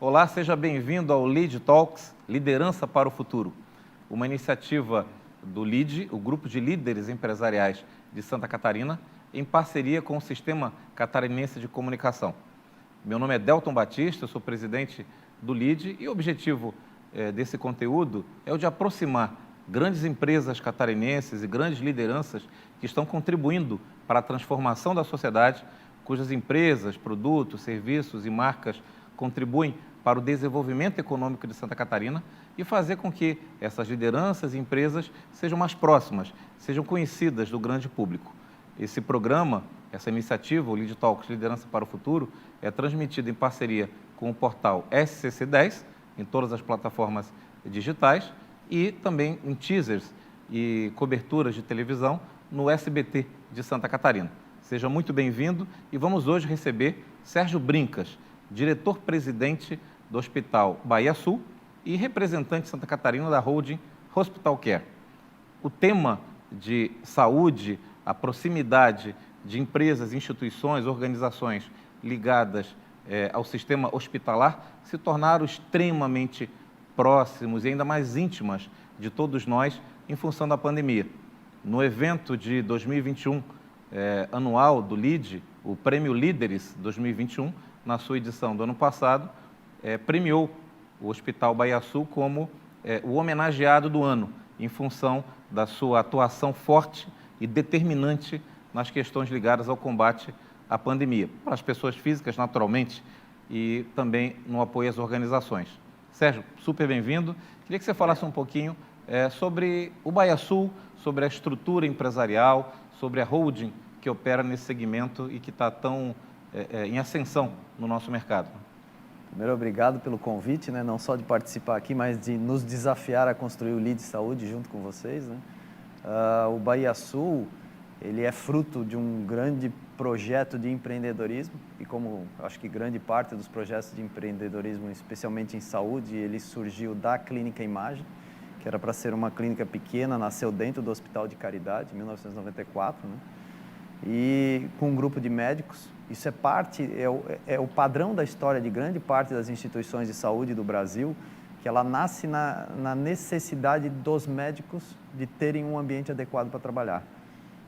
Olá, seja bem-vindo ao Lead Talks, Liderança para o Futuro, uma iniciativa do LEAD, o Grupo de Líderes Empresariais de Santa Catarina, em parceria com o Sistema Catarinense de Comunicação. Meu nome é Delton Batista, eu sou presidente do LEAD e o objetivo desse conteúdo é o de aproximar grandes empresas catarinenses e grandes lideranças que estão contribuindo para a transformação da sociedade, cujas empresas, produtos, serviços e marcas contribuem para o desenvolvimento econômico de Santa Catarina e fazer com que essas lideranças e empresas sejam mais próximas, sejam conhecidas do grande público. Esse programa, essa iniciativa, o Lead Talks Liderança para o Futuro, é transmitido em parceria com o portal SCC10, em todas as plataformas digitais, e também em teasers e coberturas de televisão no SBT de Santa Catarina. Seja muito bem-vindo e vamos hoje receber Sérgio Brincas, diretor-presidente do Hospital Bahia Sul e representante de Santa Catarina da holding Hospital Care. O tema de saúde, a proximidade de empresas, instituições, organizações ligadas ao sistema hospitalar se tornaram extremamente próximos e ainda mais íntimas de todos nós em função da pandemia. No evento de 2021, anual do LEAD, o Prêmio Líderes 2021, na sua edição do ano passado, premiou o Hospital Bahia Sul como o homenageado do ano, em função da sua atuação forte e determinante nas questões ligadas ao combate à pandemia, para as pessoas físicas, naturalmente, e também no apoio às organizações. Sérgio, super bem-vindo. Queria que você falasse um pouquinho sobre o Bahia Sul, sobre a estrutura empresarial, sobre a holding que opera nesse segmento e que está tão em ascensão no nosso mercado. Primeiro, obrigado pelo convite, né? Não só de participar aqui, mas de nos desafiar a construir o LEAD Saúde junto com vocês, né? O Bahia Sul, ele é fruto de um grande projeto de empreendedorismo e como acho que grande parte dos projetos de empreendedorismo, especialmente em saúde, ele surgiu da Clínica Imagem, que era para ser uma clínica pequena, nasceu dentro do Hospital de Caridade, em 1994, né? E com um grupo de médicos. Isso é o padrão da história de grande parte das instituições de saúde do Brasil, que ela nasce na necessidade dos médicos de terem um ambiente adequado para trabalhar.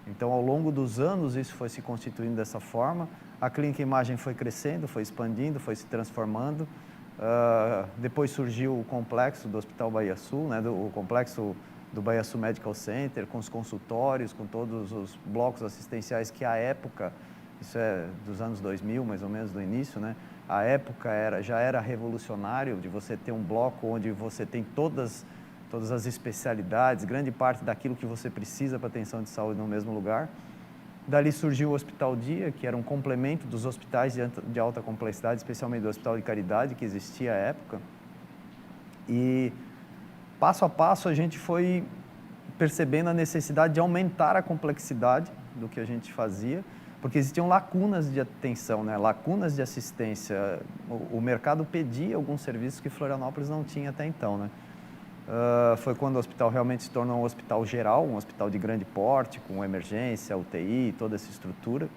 Então, ao longo dos anos, isso foi se constituindo dessa forma. A Clínica Imagem foi crescendo, foi expandindo, foi se transformando. Depois surgiu o complexo do Hospital Bahia Sul, né, o complexo do Bahia Sul Medical Center, com os consultórios, com todos os blocos assistenciais que, à época, isso é dos anos 2000, mais ou menos, do início, né? À época já era revolucionário de você ter um bloco onde você tem todas as especialidades, grande parte daquilo que você precisa para atenção de saúde no mesmo lugar. Dali surgiu o Hospital Dia, que era um complemento dos hospitais de alta complexidade, especialmente do Hospital de Caridade, que existia à época. E, passo a passo, a gente foi percebendo a necessidade de aumentar a complexidade do que a gente fazia, porque existiam lacunas de atenção, né? Lacunas de assistência. O mercado pedia alguns serviços que Florianópolis não tinha até então, né? Foi quando o hospital realmente se tornou um hospital geral, um hospital de grande porte, com emergência, UTI, toda essa estrutura.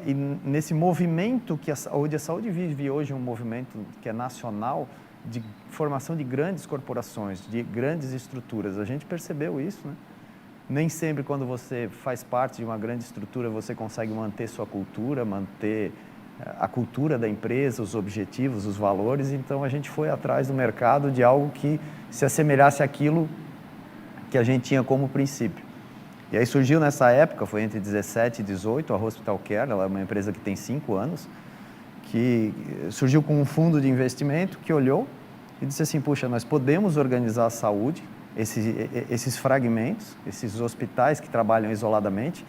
E nesse movimento que a saúde vive hoje, um movimento que é nacional, de formação de grandes corporações, de grandes estruturas, a gente percebeu isso, né? Nem sempre quando você faz parte de uma grande estrutura você consegue manter sua cultura, manter a cultura da empresa, os objetivos, os valores. Então a gente foi atrás do mercado de algo que se assemelhasse àquilo que a gente tinha como princípio. E aí surgiu nessa época, foi entre 17 e 18, a Hospital Care, ela é uma empresa que tem 5 anos, que surgiu com um fundo de investimento que olhou e disse assim, puxa, nós podemos organizar a saúde, esses fragmentos, esses hospitais que trabalham isoladamente,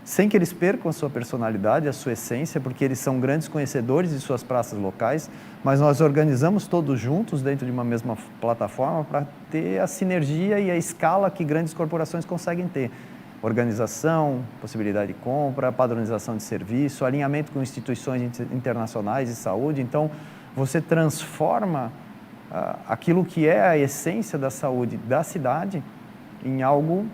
sem que eles percam a sua personalidade, a sua essência, porque eles são grandes conhecedores de suas praças locais, mas nós organizamos todos juntos dentro de uma mesma plataforma para ter a sinergia e a escala que grandes corporações conseguem ter. Organização, possibilidade de compra, padronização de serviço, alinhamento com instituições internacionais de saúde. Então, você transforma aquilo que é a essência da saúde da cidade em algo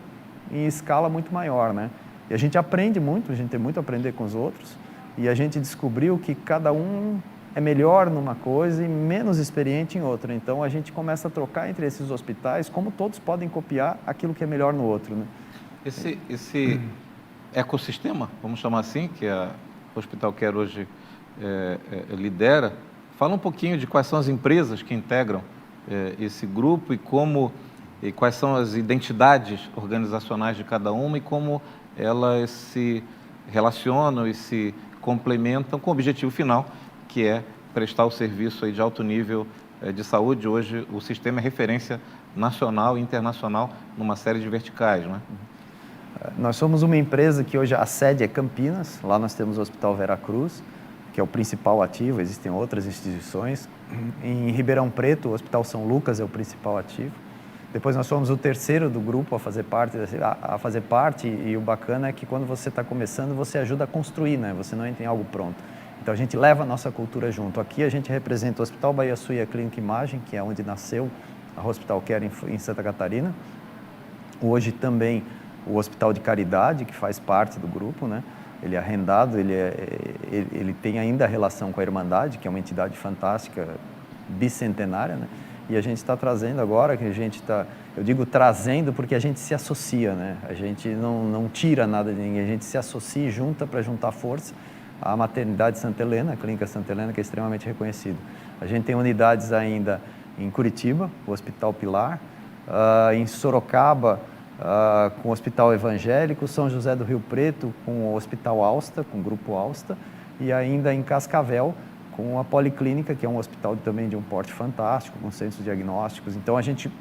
em escala muito maior, né? E a gente aprende muito, a gente tem muito a aprender com os outros, e a gente descobriu que cada um é melhor numa coisa e menos experiente em outra. Então, a gente começa a trocar entre esses hospitais, como todos podem copiar aquilo que é melhor no outro, né? Esse ecossistema, vamos chamar assim, que o Hospital Care hoje lidera, fala um pouquinho de quais são as empresas que integram esse grupo e quais são as identidades organizacionais de cada uma e como elas se relacionam e se complementam com o objetivo final, que é prestar o serviço aí de alto nível de saúde. Hoje o sistema é referência nacional e internacional numa série de verticais, não é? Nós somos uma empresa que hoje a sede é Campinas, lá nós temos o Hospital Veracruz, que é o principal ativo, existem outras instituições. Em Ribeirão Preto, o Hospital São Lucas é o principal ativo. Depois nós somos o terceiro do grupo a fazer parte, e o bacana é que quando você está começando, você ajuda a construir, né? Você não entra em algo pronto. Então a gente leva a nossa cultura junto. Aqui a gente representa o Hospital Bahia Sul e a Clínica Imagem, que é onde nasceu a Hospital Care em Santa Catarina. Hoje também o Hospital de Caridade, que faz parte do grupo, né? Ele é arrendado, ele tem ainda a relação com a Irmandade, que é uma entidade fantástica, bicentenária, né? E a gente está trazendo agora, que a gente está, eu digo trazendo porque a gente se associa, né? A gente não tira nada de ninguém, a gente se associa e junta para juntar força. A Maternidade Santa Helena, a Clínica Santa Helena, que é extremamente reconhecida. A gente tem unidades ainda em Curitiba, o Hospital Pilar, em Sorocaba, com o Hospital Evangélico, São José do Rio Preto, com o Hospital Alsta, com o Grupo Alsta, e ainda em Cascavel, com a Policlínica, que é um hospital também de um porte fantástico, com centros diagnósticos. Então, a gente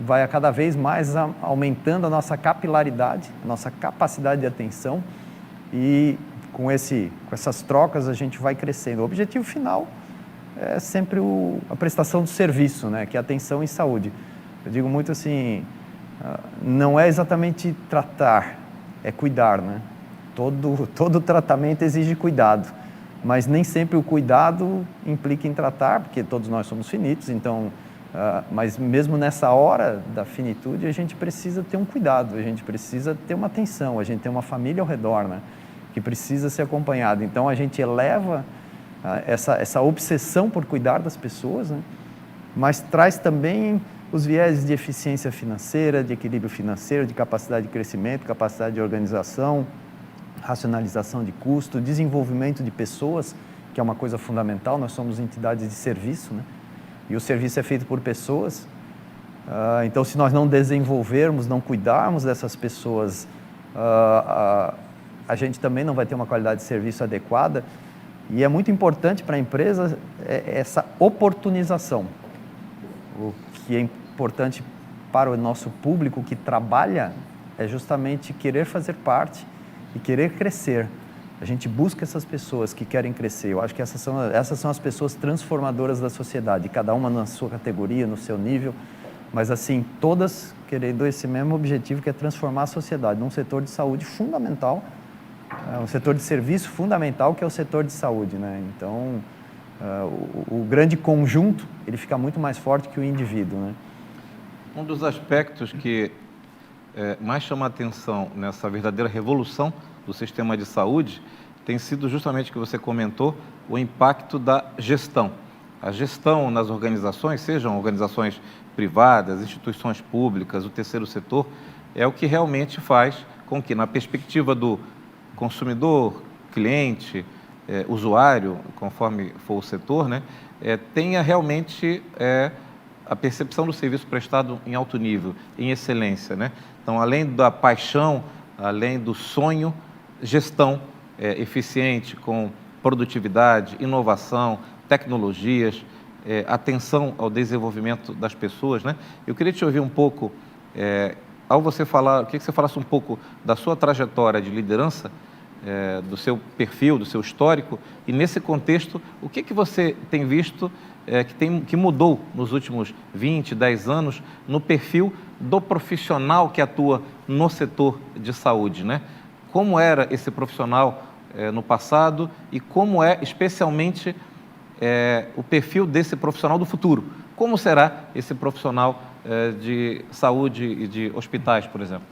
vai a cada vez mais aumentando a nossa capilaridade, a nossa capacidade de atenção, e com essas trocas a gente vai crescendo. O objetivo final é sempre a prestação do serviço, né? Que é a atenção em saúde. Eu digo muito assim, não é exatamente tratar, é cuidar, né? Todo tratamento exige cuidado, mas nem sempre o cuidado implica em tratar, porque todos nós somos finitos, então, mas mesmo nessa hora da finitude, a gente precisa ter um cuidado, a gente precisa ter uma atenção, a gente tem uma família ao redor, né? Que precisa ser acompanhada. Então, a gente eleva essa obsessão por cuidar das pessoas, né? Mas traz também os viés de eficiência financeira, de equilíbrio financeiro, de capacidade de crescimento, capacidade de organização, racionalização de custo, desenvolvimento de pessoas, que é uma coisa fundamental. Nós somos entidades de serviço, né? E o serviço é feito por pessoas. Então, se nós não desenvolvermos, não cuidarmos dessas pessoas, a gente também não vai ter uma qualidade de serviço adequada. E é muito importante para a empresa essa oportunização. O que é importante para o nosso público que trabalha é justamente querer fazer parte e querer crescer. A gente busca essas pessoas que querem crescer. Eu acho que essas são as pessoas transformadoras da sociedade, cada uma na sua categoria, no seu nível, mas assim, todas querendo esse mesmo objetivo, que é transformar a sociedade num setor de saúde fundamental, um setor de serviço fundamental, que é o setor de saúde, né? Então, o grande conjunto, ele fica muito mais forte que o indivíduo, né? Um dos aspectos que mais chama a atenção nessa verdadeira revolução do sistema de saúde tem sido justamente o que você comentou, o impacto da gestão. A gestão nas organizações, sejam organizações privadas, instituições públicas, o terceiro setor, é o que realmente faz com que, na perspectiva do consumidor, cliente, usuário, conforme for o setor, né, tenha realmente a percepção do serviço prestado em alto nível, em excelência, né? Então, além da paixão, além do sonho, gestão eficiente, com produtividade, inovação, tecnologias, atenção ao desenvolvimento das pessoas, né? Eu queria te ouvir um pouco, ao você falar, eu queria que você falasse um pouco da sua trajetória de liderança, do seu perfil, do seu histórico, e nesse contexto, o que você tem visto que mudou nos últimos 20, 10 anos no perfil do profissional que atua no setor de saúde, né? Como era esse profissional no passado e como é especialmente o perfil desse profissional do futuro? Como será esse profissional de saúde e de hospitais, por exemplo?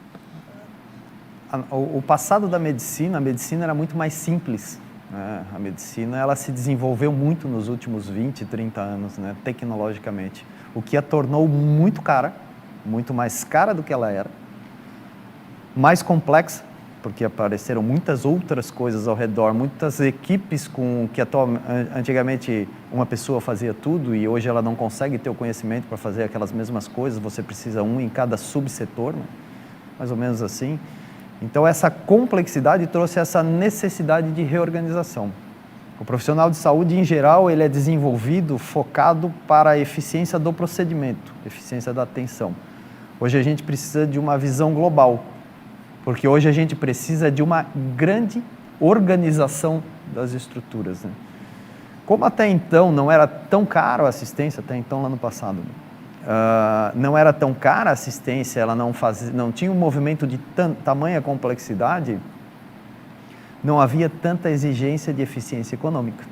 O passado da medicina, a medicina era muito mais simples né? A medicina ela se desenvolveu muito nos últimos 20, 30 anos, né? Tecnologicamente, o que a tornou muito cara, muito mais cara do que ela era, mais complexa, porque apareceram muitas outras coisas ao redor, muitas equipes com que antigamente uma pessoa fazia tudo e hoje ela não consegue ter o conhecimento para fazer aquelas mesmas coisas, você precisa um em cada subsetor, né? Mais ou menos assim. Então essa complexidade trouxe essa necessidade de reorganização. O profissional de saúde, em geral, ele é desenvolvido focado para a eficiência do procedimento, eficiência da atenção. Hoje a gente precisa de uma visão global, porque hoje a gente precisa de uma grande organização das estruturas, né? Como até então não era tão caro a assistência, até então lá no passado, não era tão cara a assistência, ela não tinha um movimento de tamanha complexidade, não havia tanta exigência de eficiência econômica,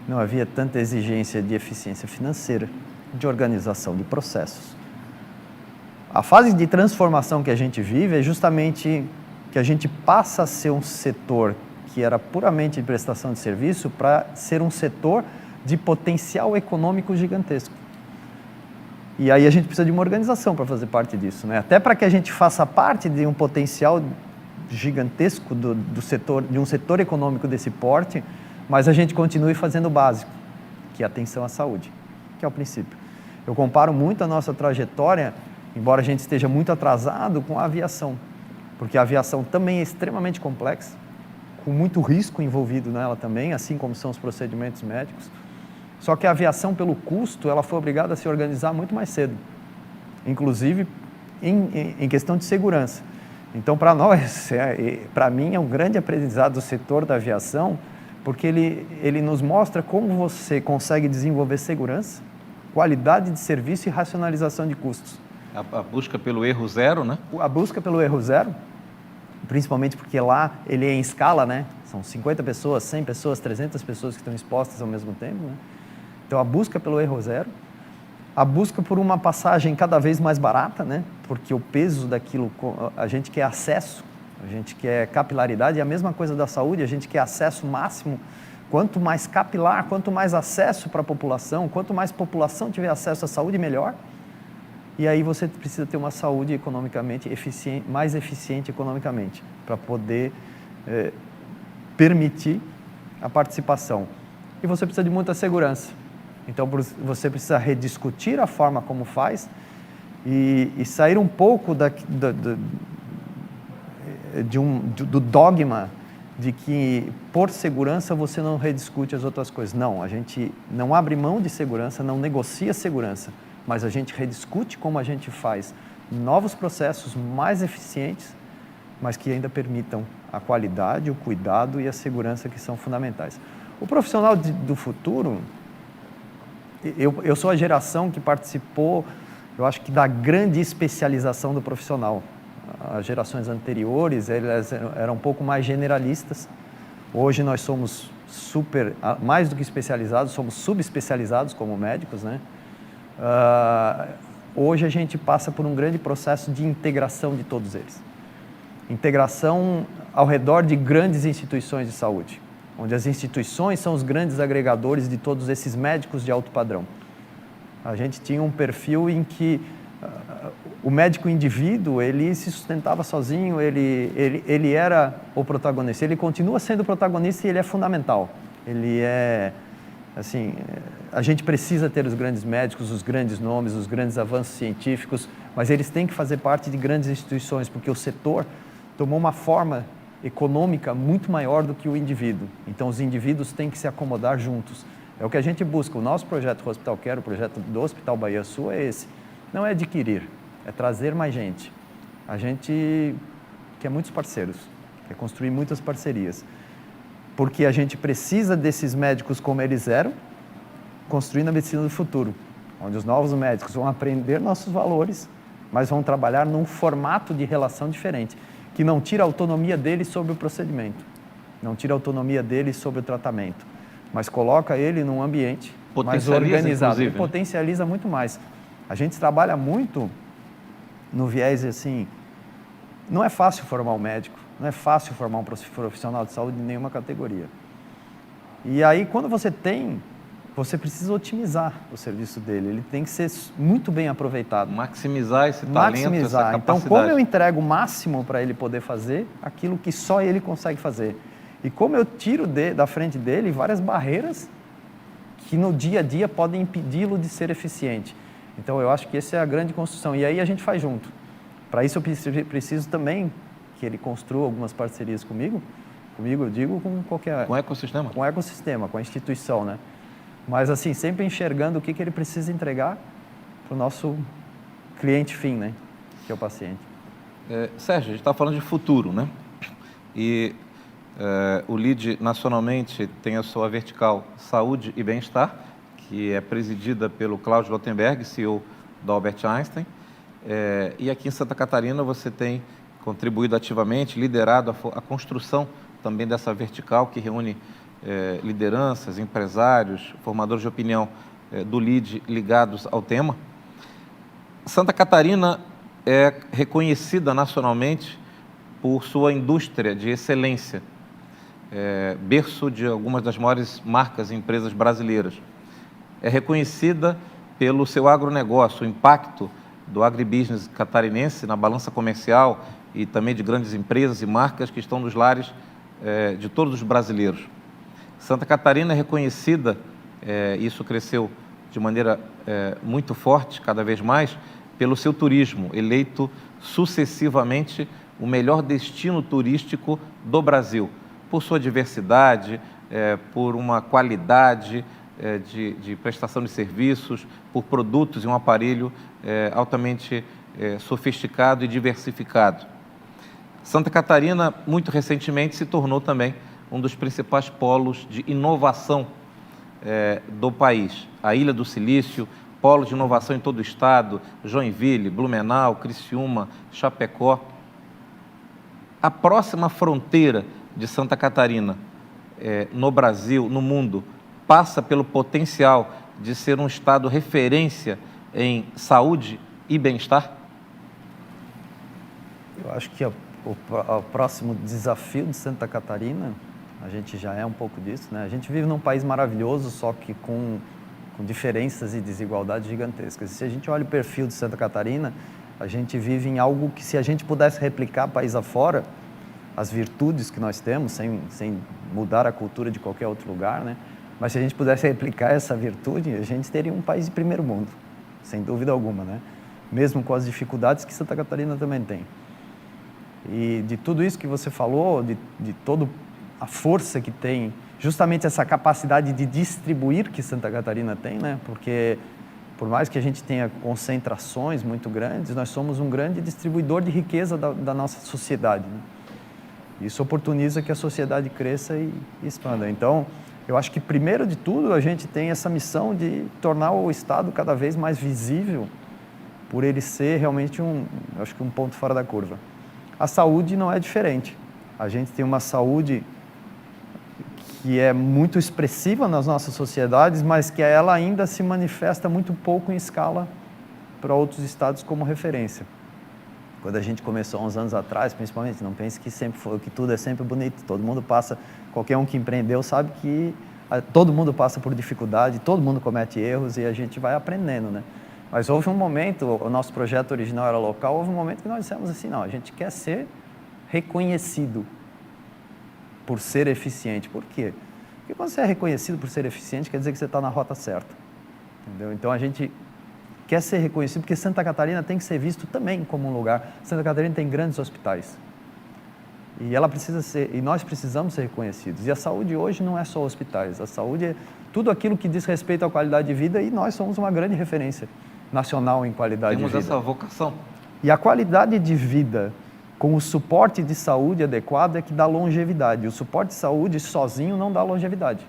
não havia tanta exigência de eficiência financeira, de organização de processos. A fase de transformação que a gente vive é justamente que a gente passa a ser um setor que era puramente de prestação de serviço para ser um setor de potencial econômico gigantesco. E aí a gente precisa de uma organização para fazer parte disso, né? Até para que a gente faça parte de um potencial gigantesco do setor, de um setor econômico desse porte, mas a gente continue fazendo o básico, que é a atenção à saúde, que é o princípio. Eu comparo muito a nossa trajetória, embora a gente esteja muito atrasado, com a aviação, porque a aviação também é extremamente complexa, com muito risco envolvido nela também, assim como são os procedimentos médicos. Só que a aviação, pelo custo, ela foi obrigada a se organizar muito mais cedo, inclusive em questão de segurança. Então, para nós, para mim, é um grande aprendizado do setor da aviação, porque ele nos mostra como você consegue desenvolver segurança, qualidade de serviço e racionalização de custos. A busca pelo erro zero, né? A busca pelo erro zero, principalmente porque lá ele é em escala, né? São 50 pessoas, 100 pessoas, 300 pessoas que estão expostas ao mesmo tempo, né? Então, a busca pelo erro zero, a busca por uma passagem cada vez mais barata, né? Porque o peso daquilo, a gente quer acesso, a gente quer capilaridade, e a mesma coisa da saúde, a gente quer acesso máximo. Quanto mais capilar, quanto mais acesso para a população, quanto mais população tiver acesso à saúde, melhor. E aí você precisa ter uma saúde economicamente eficiente, mais eficiente economicamente, para poder permitir a participação. E você precisa de muita segurança. Então, você precisa rediscutir a forma como faz e sair um pouco do dogma de que, por segurança, você não rediscute as outras coisas. Não, a gente não abre mão de segurança, não negocia segurança, mas a gente rediscute como a gente faz novos processos mais eficientes, mas que ainda permitam a qualidade, o cuidado e a segurança que são fundamentais. O profissional do futuro, eu sou a geração que participou, eu acho que da grande especialização do profissional. As gerações anteriores, elas eram um pouco mais generalistas. Hoje nós somos mais do que especializados, somos subespecializados como médicos, né? Hoje a gente passa por um grande processo de integração de todos eles. Integração ao redor de grandes instituições de saúde, onde as instituições são os grandes agregadores de todos esses médicos de alto padrão. A gente tinha um perfil em que o médico indivíduo, ele se sustentava sozinho, ele era o protagonista, ele continua sendo o protagonista e ele é fundamental. Ele é, assim, a gente precisa ter os grandes médicos, os grandes nomes, os grandes avanços científicos, mas eles têm que fazer parte de grandes instituições, porque o setor tomou uma forma econômica muito maior do que o indivíduo. Então, os indivíduos têm que se acomodar juntos. É o que a gente busca. O nosso projeto Hospital Care, o projeto do Hospital Bahia Sul é esse. Não é adquirir, é trazer mais gente. A gente quer muitos parceiros, quer construir muitas parcerias. Porque a gente precisa desses médicos como eles eram, construindo a medicina do futuro, onde os novos médicos vão aprender nossos valores, mas vão trabalhar num formato de relação diferente, que não tira a autonomia deles sobre o procedimento, não tira a autonomia deles sobre o tratamento, mas coloca ele num ambiente mais organizado e potencializa muito mais. A gente trabalha muito no viés assim, não é fácil formar um médico, não é fácil formar um profissional de saúde em nenhuma categoria. E aí, quando você tem, você precisa otimizar o serviço dele. Ele tem que ser muito bem aproveitado. Maximizar esse talento, essa capacidade. Então, como eu entrego o máximo para ele poder fazer aquilo que só ele consegue fazer? E como eu tiro da frente dele várias barreiras que no dia a dia podem impedi-lo de ser eficiente. Então, eu acho que essa é a grande construção. E aí a gente faz junto. Para isso, eu preciso também que ele construa algumas parcerias comigo. Comigo, eu digo, com qualquer... Com o ecossistema? Com o ecossistema, com a instituição, né? Mas, assim, sempre enxergando o que ele precisa entregar para o nosso cliente fim, né? Que é o paciente. Sérgio, a gente está falando de futuro, né? E o LEED, nacionalmente, tem a sua vertical Saúde e Bem-Estar, que é presidida pelo Cláudio Lautenberg, CEO da Albert Einstein. E aqui em Santa Catarina você tem contribuído ativamente, liderado a construção também dessa vertical que reúne lideranças, empresários, formadores de opinião do LEED ligados ao tema. Santa Catarina é reconhecida nacionalmente por sua indústria de excelência, berço de algumas das maiores marcas e empresas brasileiras. É reconhecida pelo seu agronegócio, o impacto do agribusiness catarinense na balança comercial e também de grandes empresas e marcas que estão nos lares de todos os brasileiros. Santa Catarina é reconhecida, isso cresceu de maneira muito forte, cada vez mais, pelo seu turismo, eleito sucessivamente o melhor destino turístico do Brasil, por sua diversidade, por uma qualidade de prestação de serviços, por produtos e um aparelho altamente sofisticado e diversificado. Santa Catarina, muito recentemente, se tornou também um dos principais polos de inovação do país. A Ilha do Silício, polo de inovação em todo o estado, Joinville, Blumenau, Criciúma, Chapecó. A próxima fronteira de Santa Catarina no Brasil, no mundo, passa pelo potencial de ser um estado referência em saúde e bem-estar? Eu acho que o próximo desafio de Santa Catarina, a gente já é um pouco disso, né? A gente vive num país maravilhoso, só que com diferenças e desigualdades gigantescas. E se a gente olha o perfil de Santa Catarina, a gente vive em algo que, se a gente pudesse replicar país afora, as virtudes que nós temos, sem mudar a cultura de qualquer outro lugar, né? Mas se a gente pudesse replicar essa virtude, a gente teria um país de primeiro mundo, sem dúvida alguma, né? Mesmo com as dificuldades que Santa Catarina também tem. E de tudo isso que você falou, de toda a força que tem, justamente essa capacidade de distribuir que Santa Catarina tem, né? Porque por mais que a gente tenha concentrações muito grandes, nós somos um grande distribuidor de riqueza da nossa sociedade, né? Isso oportuniza que a sociedade cresça e expanda. Então, eu acho que, primeiro de tudo, a gente tem essa missão de tornar o Estado cada vez mais visível, por ele ser realmente um ponto fora da curva. A saúde não é diferente. A gente tem uma saúde que é muito expressiva nas nossas sociedades, mas que ela ainda se manifesta muito pouco em escala para outros estados como referência. Quando a gente começou há uns anos atrás, principalmente, não pense que tudo é sempre bonito. Todo mundo passa, qualquer um que empreendeu sabe que todo mundo passa por dificuldade, todo mundo comete erros e a gente vai aprendendo, né? Mas houve um momento, o nosso projeto original era local, houve um momento que nós dissemos assim, não, a gente quer ser reconhecido por ser eficiente. Por quê? Porque quando você é reconhecido por ser eficiente, quer dizer que você está na rota certa, entendeu? Então a gente quer ser reconhecido porque Santa Catarina tem que ser visto também como um lugar. Santa Catarina tem grandes hospitais e ela precisa ser, e nós precisamos ser reconhecidos. E a saúde hoje não é só hospitais, a saúde é tudo aquilo que diz respeito à qualidade de vida e nós somos uma grande referência nacional em qualidade de vida. Temos essa vocação. E a qualidade de vida com o suporte de saúde adequado é que dá longevidade. O suporte de saúde sozinho não dá longevidade.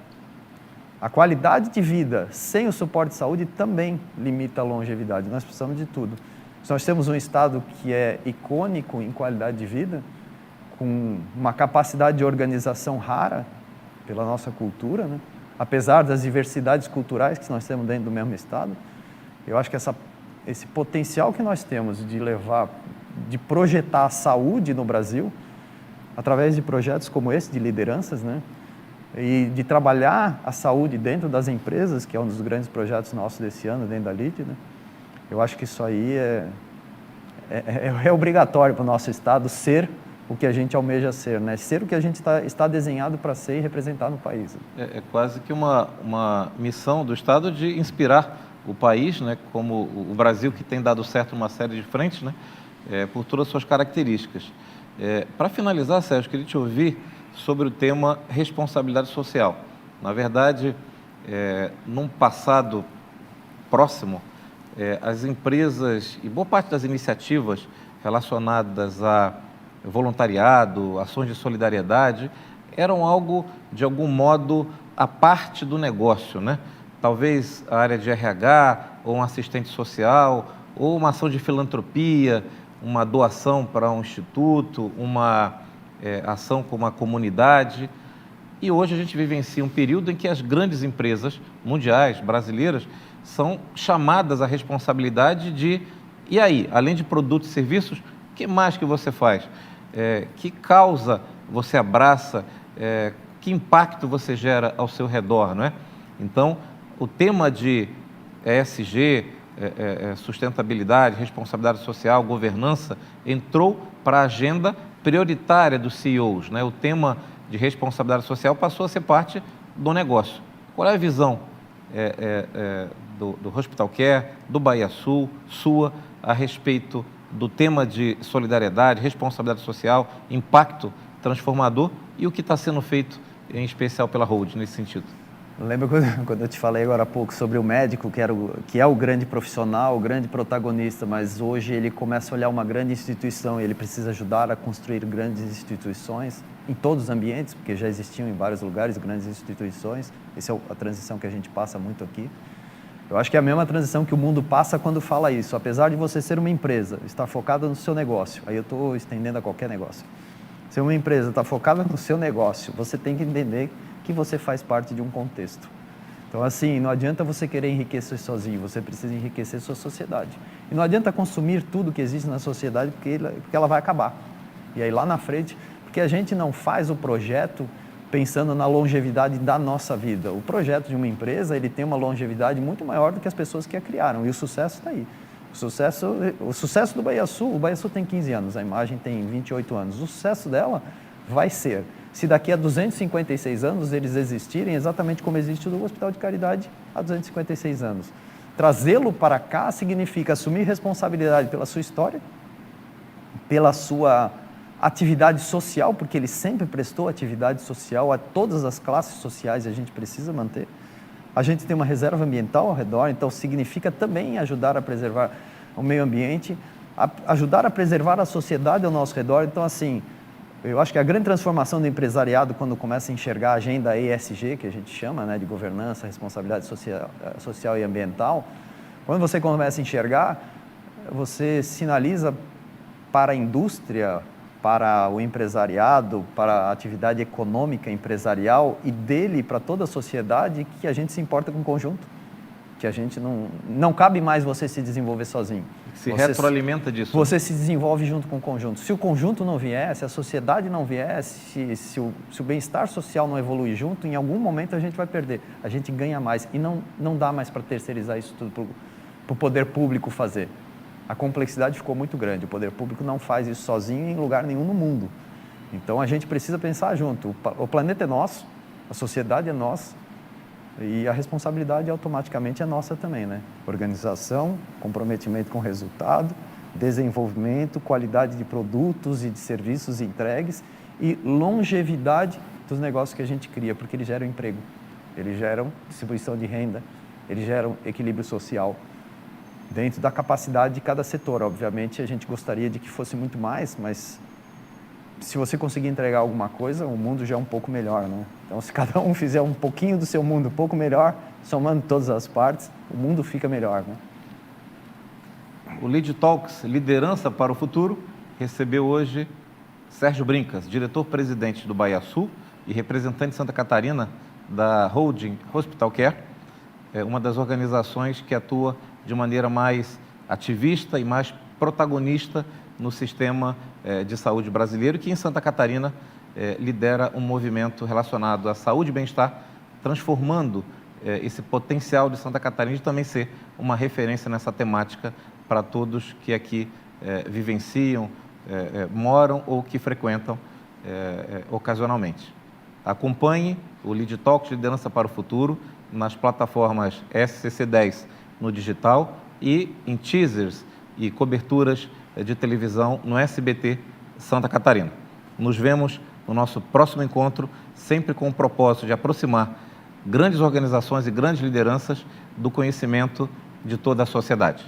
A qualidade de vida sem o suporte de saúde também limita a longevidade. Nós precisamos de tudo. Se nós temos um estado que é icônico em qualidade de vida, com uma capacidade de organização rara pela nossa cultura, né? Apesar das diversidades culturais que nós temos dentro do mesmo estado, eu acho que esse potencial que nós temos de projetar a saúde no Brasil, através de projetos como esse, de lideranças, né? e de trabalhar a saúde dentro das empresas, que é um dos grandes projetos nossos desse ano, dentro da LID, né? Eu acho que isso aí é obrigatório para o nosso Estado ser o que a gente almeja ser, né? Ser o que a gente está desenhado para ser e representar no país. É quase que uma missão do Estado de inspirar o país, né? Como o Brasil, que tem dado certo numa série de frentes, né? Por todas as suas características. Para finalizar, Sérgio, queria te ouvir sobre o tema responsabilidade social. Na verdade, num passado próximo, as empresas e boa parte das iniciativas relacionadas a voluntariado, ações de solidariedade, eram algo, de algum modo, à parte do negócio, né? Talvez a área de RH, ou um assistente social, ou uma ação de filantropia, uma doação para um instituto, uma ação com uma comunidade. E hoje a gente vivencia um período em que as grandes empresas mundiais, brasileiras, são chamadas à responsabilidade de, e aí, além de produtos e serviços, o que mais que você faz? Que causa você abraça? Que impacto você gera ao seu redor, não é? Então, o tema de ESG, sustentabilidade, responsabilidade social, governança, entrou para a agenda prioritária dos CEOs, né? O tema de responsabilidade social passou a ser parte do negócio. Qual é a visão do Hospital Care, do Bahia Sul, sua, a respeito do tema de solidariedade, responsabilidade social, impacto transformador e o que está sendo feito, em especial pela Hold, nesse sentido? Lembra quando eu te falei agora há pouco sobre o médico, que é o grande profissional, o grande protagonista, mas hoje ele começa a olhar uma grande instituição e ele precisa ajudar a construir grandes instituições em todos os ambientes, porque já existiam em vários lugares grandes instituições. Essa é a transição que a gente passa muito aqui. Eu acho que é a mesma transição que o mundo passa quando fala isso. Apesar de você ser uma empresa, estar focada no seu negócio, aí eu estou estendendo a qualquer negócio. Se uma empresa está focada no seu negócio, você tem que entender que você faz parte de um contexto. Então, assim, não adianta você querer enriquecer sozinho, você precisa enriquecer sua sociedade. E não adianta consumir tudo que existe na sociedade, porque ela vai acabar. E aí, lá na frente, porque a gente não faz o projeto pensando na longevidade da nossa vida. O projeto de uma empresa, ele tem uma longevidade muito maior do que as pessoas que a criaram, e o sucesso está aí. O sucesso do Bahia Sul, o Bahia Sul tem 15 anos, a imagem tem 28 anos. O sucesso dela vai ser, se daqui a 256 anos eles existirem, exatamente como existe o Hospital de Caridade há 256 anos. Trazê-lo para cá significa assumir responsabilidade pela sua história, pela sua atividade social, porque ele sempre prestou atividade social a todas as classes sociais e a gente precisa manter. A gente tem uma reserva ambiental ao redor, então significa também ajudar a preservar o meio ambiente, ajudar a preservar a sociedade ao nosso redor. Então, assim, eu acho que a grande transformação do empresariado, quando começa a enxergar a agenda ESG, que a gente chama, né, de governança, responsabilidade social e ambiental, quando você começa a enxergar, você sinaliza para a indústria, para o empresariado, para a atividade econômica empresarial e dele para toda a sociedade que a gente se importa com o conjunto, que a gente não cabe mais você se desenvolver sozinho. Se retroalimenta disso. Você se desenvolve junto com o conjunto. Se o conjunto não vier, se a sociedade não vier, se o bem-estar social não evoluir junto, em algum momento a gente vai perder. A gente ganha mais e não dá mais para terceirizar isso tudo para o poder público fazer. A complexidade ficou muito grande, o poder público não faz isso sozinho em lugar nenhum no mundo. Então a gente precisa pensar junto, o planeta é nosso, a sociedade é nossa e a responsabilidade automaticamente é nossa também, né? Organização, comprometimento com o resultado, desenvolvimento, qualidade de produtos e de serviços entregues e longevidade dos negócios que a gente cria, porque eles geram emprego, eles geram distribuição de renda, eles geram equilíbrio social. Dentro da capacidade de cada setor. Obviamente, a gente gostaria de que fosse muito mais, mas se você conseguir entregar alguma coisa, o mundo já é um pouco melhor, né? Então, se cada um fizer um pouquinho do seu mundo um pouco melhor, somando todas as partes, o mundo fica melhor, né? O Lead Talks, Liderança para o Futuro, recebeu hoje Sérgio Brincas, diretor-presidente do Bahia Sul e representante de Santa Catarina da Holding Hospital Care, uma das organizações que atua de maneira mais ativista e mais protagonista no sistema de saúde brasileiro, que em Santa Catarina lidera um movimento relacionado à saúde e bem-estar, transformando esse potencial de Santa Catarina de também ser uma referência nessa temática para todos que aqui vivenciam, moram ou que frequentam ocasionalmente. Acompanhe o Lead Talks Liderança para o Futuro nas plataformas SCC10 no digital e em teasers e coberturas de televisão no SBT Santa Catarina. Nos vemos no nosso próximo encontro, sempre com o propósito de aproximar grandes organizações e grandes lideranças do conhecimento de toda a sociedade.